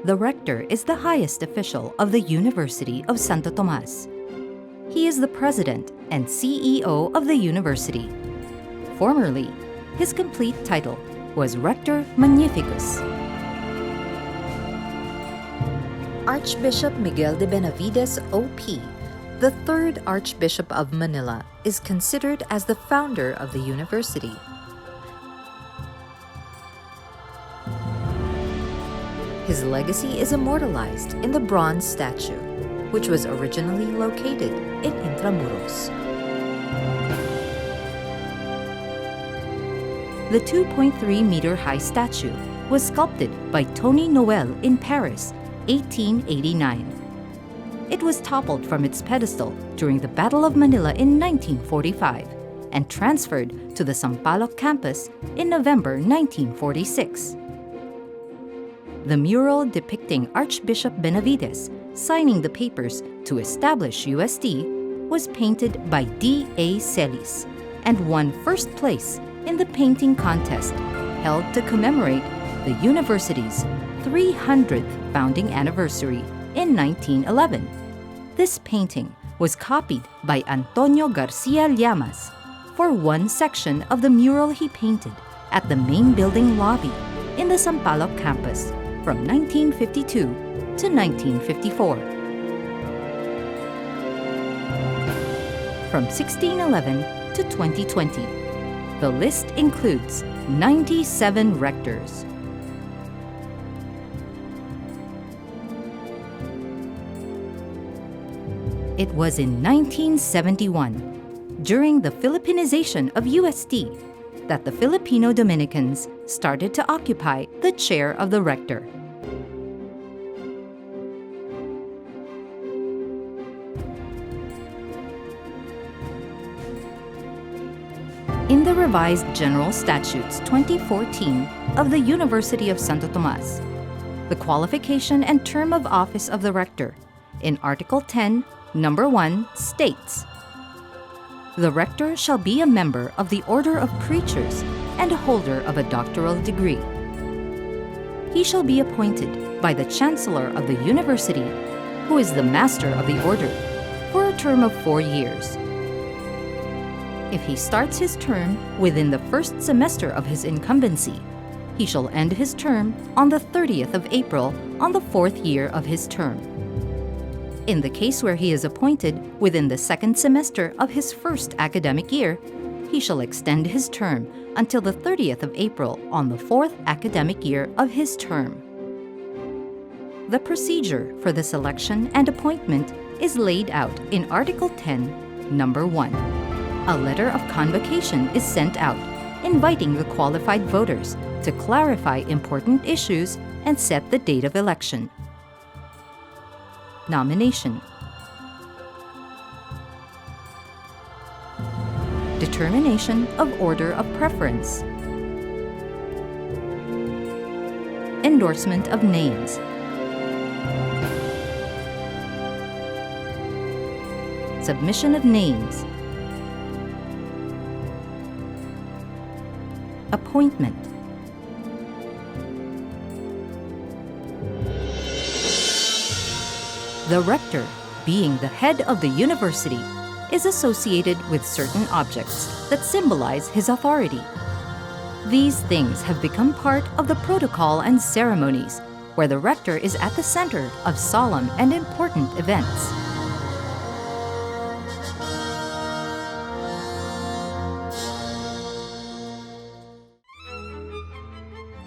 The rector is the highest official of the University of Santo Tomas. He is the president and CEO of the university. Formerly, his complete title was Rector Magnificus. Archbishop Miguel de Benavides, O.P., the third Archbishop of Manila, is considered as the founder of the university. His legacy is immortalized in the bronze statue, which was originally located in Intramuros. The 2.3-meter-high statue was sculpted by Tony Noel in Paris, 1889. It was toppled from its pedestal during the Battle of Manila in 1945 and transferred to the Sampaloc campus in November 1946. The mural depicting Archbishop Benavides signing the papers to establish UST was painted by D.A. Celis and won first place in the painting contest held to commemorate the university's 300th founding anniversary in 1911. This painting was copied by Antonio Garcia Llamas for one section of the mural he painted at the main building lobby in the Sampaloc campus from 1952 to 1954. From 1611 to 2020, the list includes 97 rectors. It was in 1971, during the Filipinization of UST, that the Filipino Dominicans started to occupy the chair of the rector. In the revised General Statutes 2014 of the University of Santo Tomas, the qualification and term of office of the rector in Article 10, Number 1 states, "The rector shall be a member of the Order of Preachers and a holder of a doctoral degree. He shall be appointed by the Chancellor of the University, who is the Master of the Order, for a term of 4 years. If he starts his term within the first semester of his incumbency, he shall end his term on the 30th of April on the 4th year of his term. In the case where he is appointed within the second semester of his first academic year, he shall extend his term until the 30th of April on the 4th academic year of his term." The procedure for the selection and appointment is laid out in Article 10, Number 1. A letter of convocation is sent out, inviting the qualified voters to clarify important issues and set the date of election. Nomination. Determination of order of preference. Endorsement of names. Submission of names. Appointment. The rector, being the head of the university, is associated with certain objects that symbolize his authority. These things have become part of the protocol and ceremonies, where the rector is at the center of solemn and important events.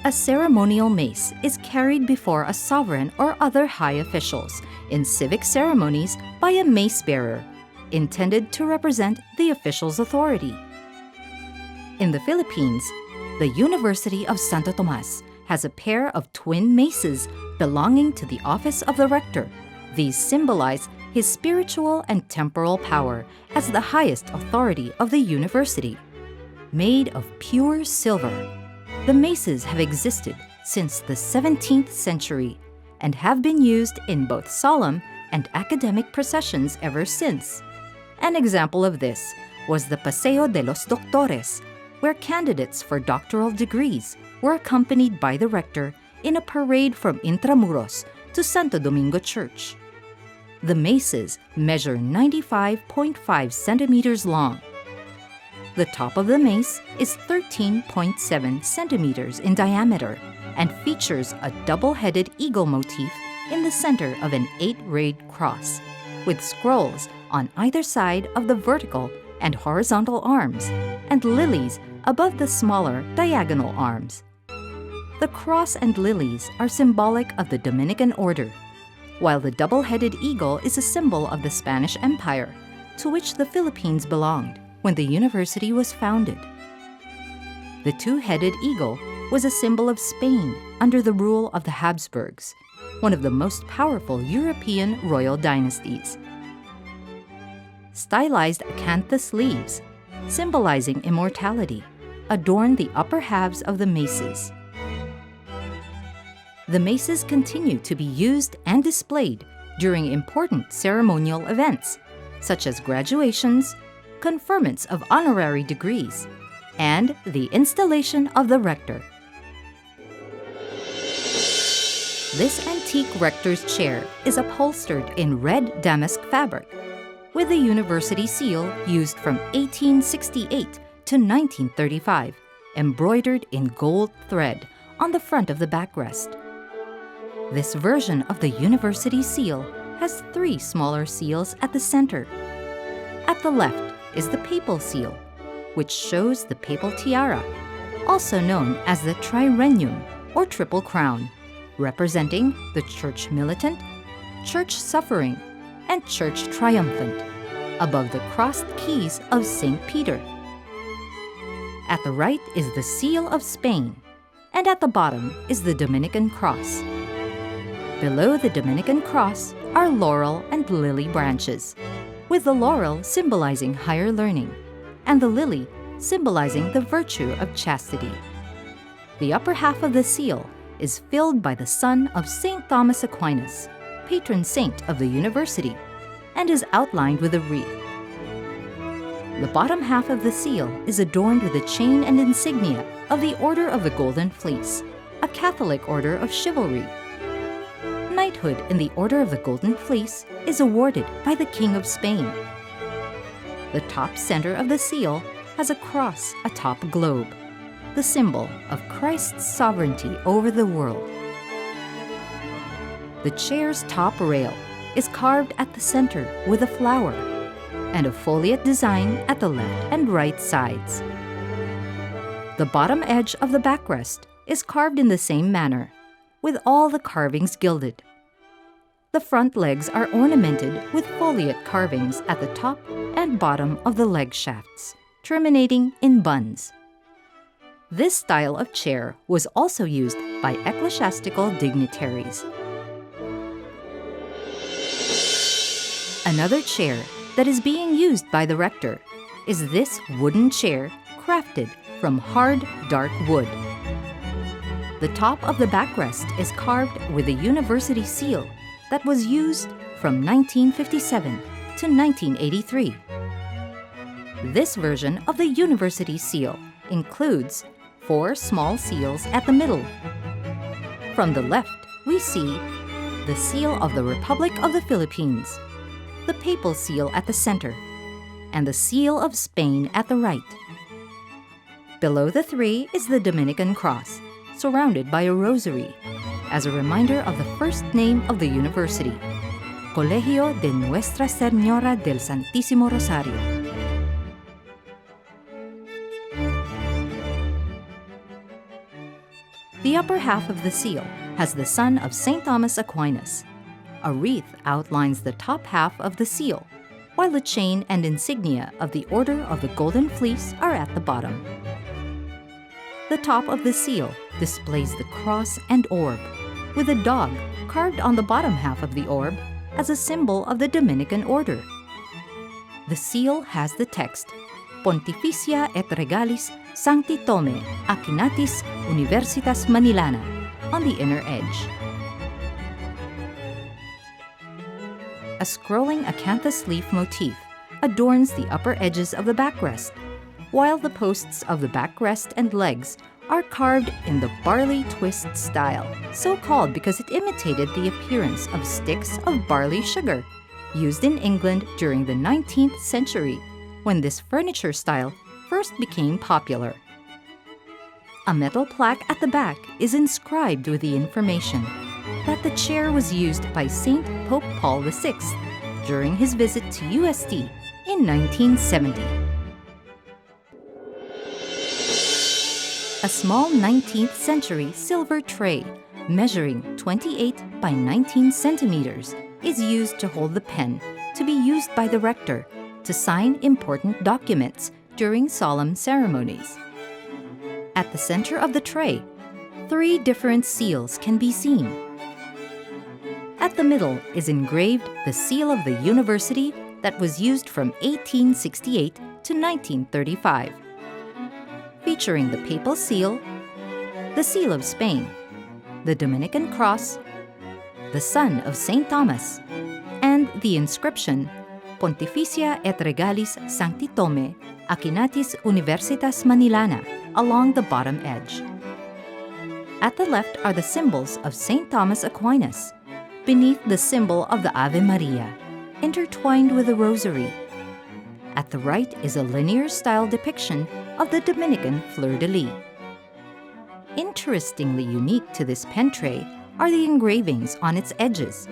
A ceremonial mace is carried before a sovereign or other high officials in civic ceremonies by a mace bearer, intended to represent the official's authority. In the Philippines, the University of Santo Tomas has a pair of twin maces belonging to the office of the rector. These symbolize his spiritual and temporal power as the highest authority of the university. Made of pure silver, the maces have existed since the 17th century and have been used in both solemn and academic processions ever since. An example of this was the Paseo de los Doctores, where candidates for doctoral degrees were accompanied by the rector in a parade from Intramuros to Santo Domingo Church. The maces measure 95.5 centimeters long. The top of the mace is 13.7 centimeters in diameter and features a double-headed eagle motif in the center of an 8-rayed cross, with scrolls on either side of the vertical and horizontal arms, and lilies above the smaller diagonal arms. The cross and lilies are symbolic of the Dominican order, while the double-headed eagle is a symbol of the Spanish Empire, to which the Philippines belonged when the university was founded. The two-headed eagle was a symbol of Spain under the rule of the Habsburgs, one of the most powerful European royal dynasties. Stylized acanthus leaves, symbolizing immortality, adorn the upper halves of the maces. The maces continue to be used and displayed during important ceremonial events, such as graduations, conferments of honorary degrees, and the installation of the rector. This antique rector's chair is upholstered in red damask fabric, with the university seal used from 1868 to 1935, embroidered in gold thread on the front of the backrest. This version of the university seal has 3 smaller seals at the center. At the left is the papal seal, which shows the papal tiara, also known as the triregnum or triple crown, representing the church militant, church suffering, and church triumphant, above the crossed keys of St. Peter. At the right is the seal of Spain, and at the bottom is the Dominican cross. Below the Dominican cross are laurel and lily branches, with the laurel symbolizing higher learning, and the lily symbolizing the virtue of chastity. The upper half of the seal is filled by the son of St. Thomas Aquinas, patron saint of the university, and is outlined with a wreath. The bottom half of the seal is adorned with a chain and insignia of the Order of the Golden Fleece, a Catholic order of chivalry. Knighthood in the Order of the Golden Fleece is awarded by the King of Spain. The top center of the seal has a cross atop a globe, the symbol of Christ's sovereignty over the world. The chair's top rail is carved at the center with a flower, and a foliate design at the left and right sides. The bottom edge of the backrest is carved in the same manner, with all the carvings gilded. The front legs are ornamented with foliate carvings at the top and bottom of the leg shafts, terminating in buns. This style of chair was also used by ecclesiastical dignitaries. Another chair that is being used by the rector is this wooden chair crafted from hard, dark wood. The top of the backrest is carved with a university seal that was used from 1957 to 1983. This version of the university seal includes 4 small seals at the middle. From the left, we see the seal of the Republic of the Philippines, the papal seal at the center, and the seal of Spain at the right. Below the 3 is the Dominican cross, surrounded by a rosary, as a reminder of the first name of the university, Colegio de Nuestra Señora del Santísimo Rosario. The upper half of the seal has the son of St. Thomas Aquinas. A wreath outlines the top half of the seal, while the chain and insignia of the Order of the Golden Fleece are at the bottom. The top of the seal displays the cross and orb, with a dog carved on the bottom half of the orb as a symbol of the Dominican order. The seal has the text, Pontificia et Regalis Sancti Tome Aquinatis Universitas Manilana, on the inner edge. A scrolling acanthus leaf motif adorns the upper edges of the backrest, while the posts of the backrest and legs are carved in the barley twist style, so called because it imitated the appearance of sticks of barley sugar, used in England during the 19th century, when this furniture style first became popular. A metal plaque at the back is inscribed with the information that the chair was used by Saint Pope Paul VI during his visit to UST in 1970. A small 19th century silver tray measuring 28 by 19 centimeters is used to hold the pen to be used by the rector to sign important documents during solemn ceremonies. At the center of the tray, 3 different seals can be seen. At the middle is engraved the seal of the university that was used from 1868 to 1935, featuring the papal seal, the seal of Spain, the Dominican cross, the son of St. Thomas, and the inscription Pontificia et Regalis Sancti Tome Aquinatis Universitas Manilana along the bottom edge. At the left are the symbols of St. Thomas Aquinas, beneath the symbol of the Ave Maria, intertwined with a rosary. At the right is a linear-style depiction of the Dominican fleur-de-lis. Interestingly unique to this pen tray are the engravings on its edges,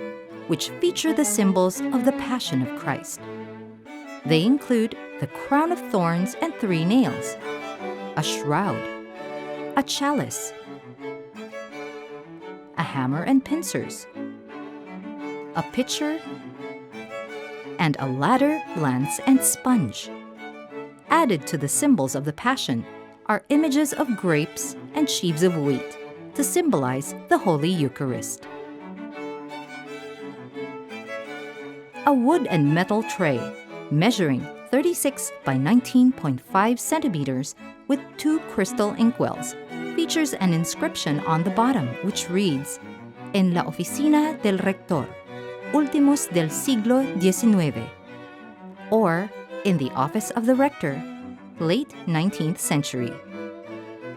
which feature the symbols of the Passion of Christ. They include the crown of thorns and 3 nails, a shroud, a chalice, a hammer and pincers, a pitcher, and a ladder, lance, and sponge. Added to the symbols of the Passion are images of grapes and sheaves of wheat to symbolize the Holy Eucharist. A wood and metal tray measuring 36 by 19.5 centimeters with 2 crystal inkwells features an inscription on the bottom which reads, En la oficina del Rector, últimos del siglo XIX, or in the office of the Rector, late 19th century.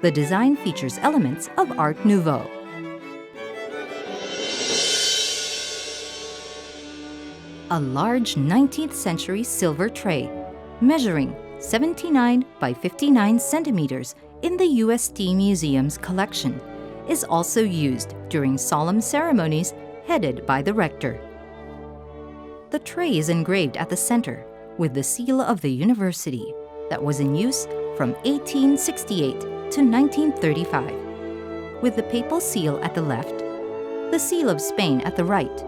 The design features elements of Art Nouveau. A large 19th century silver tray measuring 79 by 59 centimeters in the UST Museum's collection is also used during solemn ceremonies headed by the rector. The tray is engraved at the center with the seal of the university that was in use from 1868 to 1935, with the papal seal at the left, the seal of Spain at the right,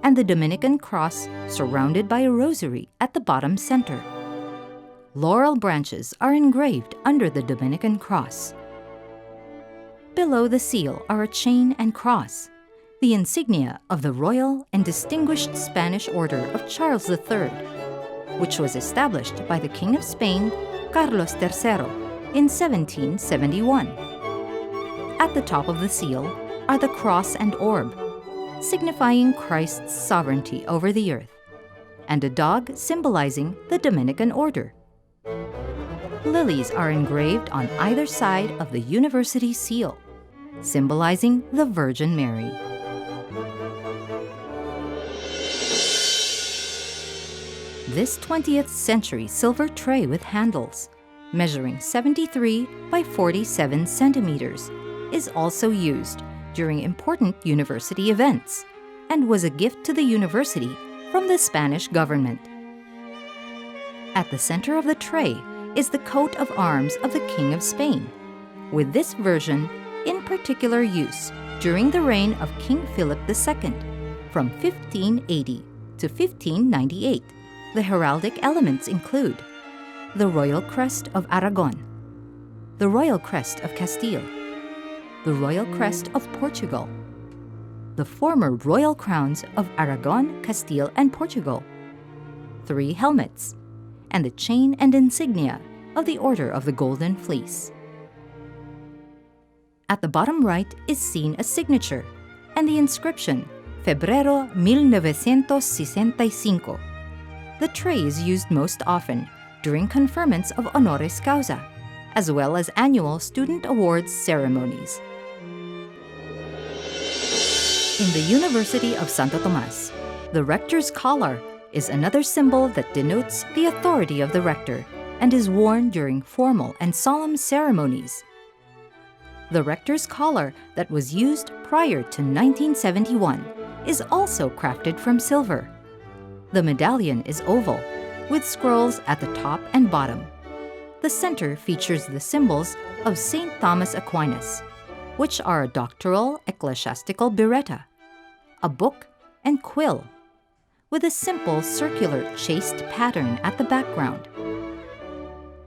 and the Dominican cross surrounded by a rosary at the bottom center. Laurel branches are engraved under the Dominican cross. Below the seal are a chain and cross, the insignia of the Royal and Distinguished Spanish Order of Charles III, which was established by the King of Spain, Carlos III, in 1771. At the top of the seal are the cross and orb, signifying Christ's sovereignty over the earth, and a dog symbolizing the Dominican order. Lilies are engraved on either side of the university seal, symbolizing the Virgin Mary. This 20th century silver tray with handles, measuring 73 by 47 centimeters, is also used during important university events and was a gift to the university from the Spanish government. At the center of the tray is the coat of arms of the King of Spain, with this version in particular use during the reign of King Philip II from 1580 to 1598. The heraldic elements include the royal crest of Aragon, the royal crest of Castile, the royal crest of Portugal, the former royal crowns of Aragon, Castile, and Portugal, 3 helmets, and the chain and insignia of the Order of the Golden Fleece. At the bottom right is seen a signature and the inscription Febrero 1965. The tray is used most often during conferments of honoris causa as well as annual student awards ceremonies. In the University of Santo Tomas, the Rector's collar is another symbol that denotes the authority of the Rector and is worn during formal and solemn ceremonies. The Rector's collar that was used prior to 1971 is also crafted from silver. The medallion is oval, with scrolls at the top and bottom. The center features the symbols of St. Thomas Aquinas, which are a doctoral ecclesiastical biretta, a book, and quill, with a simple circular chased pattern at the background.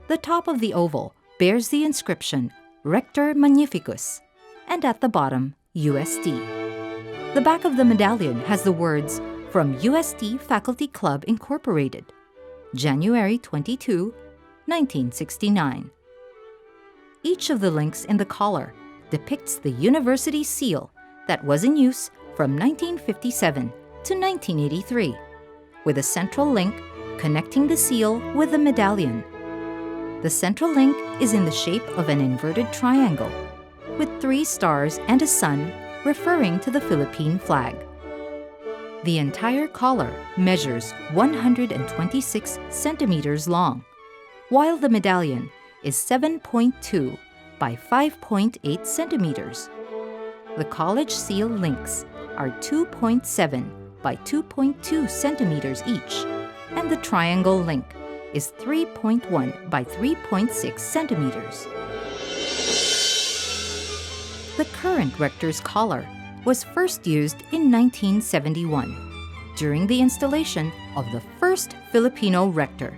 The top of the oval bears the inscription Rector Magnificus, and at the bottom, UST. The back of the medallion has the words from UST Faculty Club Incorporated, January 22, 1969. Each of the links in the collar depicts the university seal that was in use from 1957 to 1983, with a central link connecting the seal with the medallion. The central link is in the shape of an inverted triangle, with 3 stars and a sun referring to the Philippine flag. The entire collar measures 126 centimeters long, while the medallion is 7.2 by 5.8 centimeters. The college seal links are 2.7 by 2.2 centimeters each, and the triangle link is 3.1 by 3.6 centimeters. The current Rector's collar was first used in 1971 during the installation of the first Filipino rector,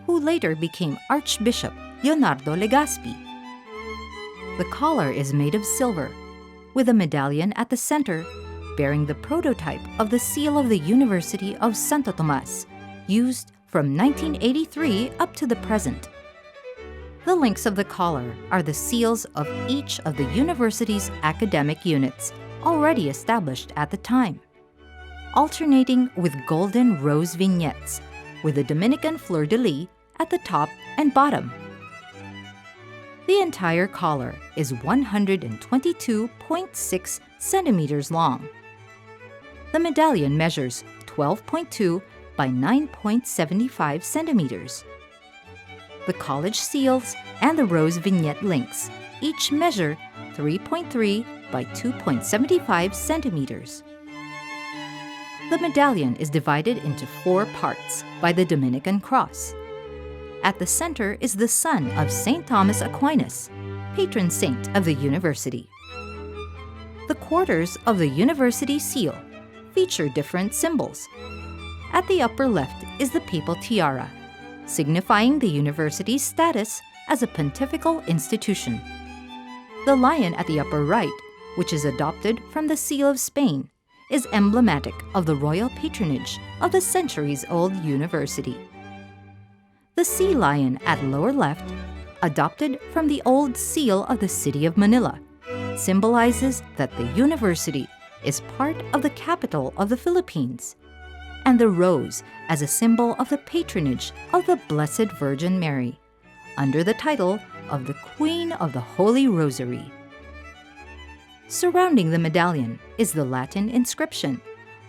who later became Archbishop Leonardo Legazpi. The collar is made of silver, with a medallion at the center bearing the prototype of the seal of the University of Santo Tomas, used from 1983 up to the present. The links of the collar are the seals of each of the university's academic units already established at the time, alternating with golden rose vignettes with the Dominican fleur-de-lis at the top and bottom. The entire collar is 122.6 centimeters long. The medallion measures 12.2 by 9.75 centimeters. The college seals and the rose vignette links each measure 3.3 by 2.75 centimeters. The medallion is divided into 4 parts by the Dominican cross. At the center is the son of St. Thomas Aquinas, patron saint of the university. The quarters of the university seal feature different symbols. At the upper left is the papal tiara, signifying the university's status as a pontifical institution. The lion at the upper right, which is adopted from the seal of Spain, is emblematic of the royal patronage of the centuries-old university. The sea lion at lower left, adopted from the old seal of the city of Manila, symbolizes that the university is part of the capital of the Philippines, and the rose as a symbol of the patronage of the Blessed Virgin Mary, under the title of the Queen of the Holy Rosary. Surrounding the medallion is the Latin inscription,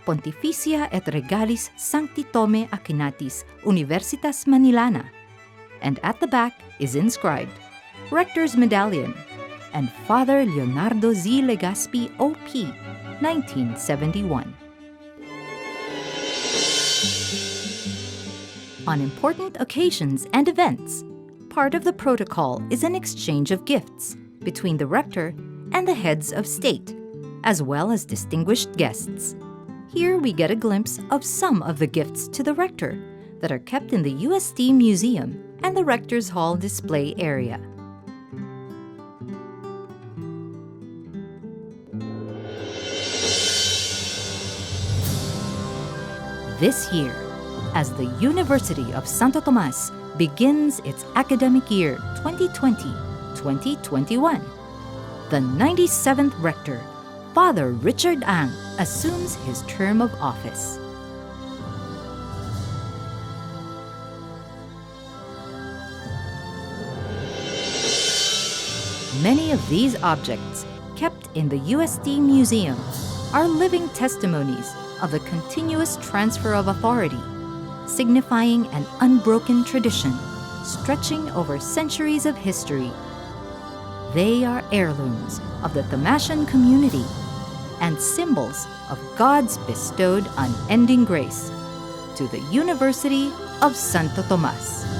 Pontificia et Regalis Sancti Tome Aquinatis Universitas Manilana, and at the back is inscribed, Rector's Medallion, and Father Leonardo Z. Legazpi, O.P., 1971. On important occasions and events, part of the protocol is an exchange of gifts between the rector and the heads of state, as well as distinguished guests. Here we get a glimpse of some of the gifts to the rector that are kept in the UST Museum and the Rector's Hall display area. This year, as the University of Santo Tomas begins its academic year 2020-2021, the 97th Rector, Father Richard Ang, assumes his term of office. Many of these objects, kept in the UST Museum, are living testimonies of the continuous transfer of authority, signifying an unbroken tradition stretching over centuries of history. They are heirlooms of the Tomasian community and symbols of God's bestowed unending grace to the University of Santo Tomas.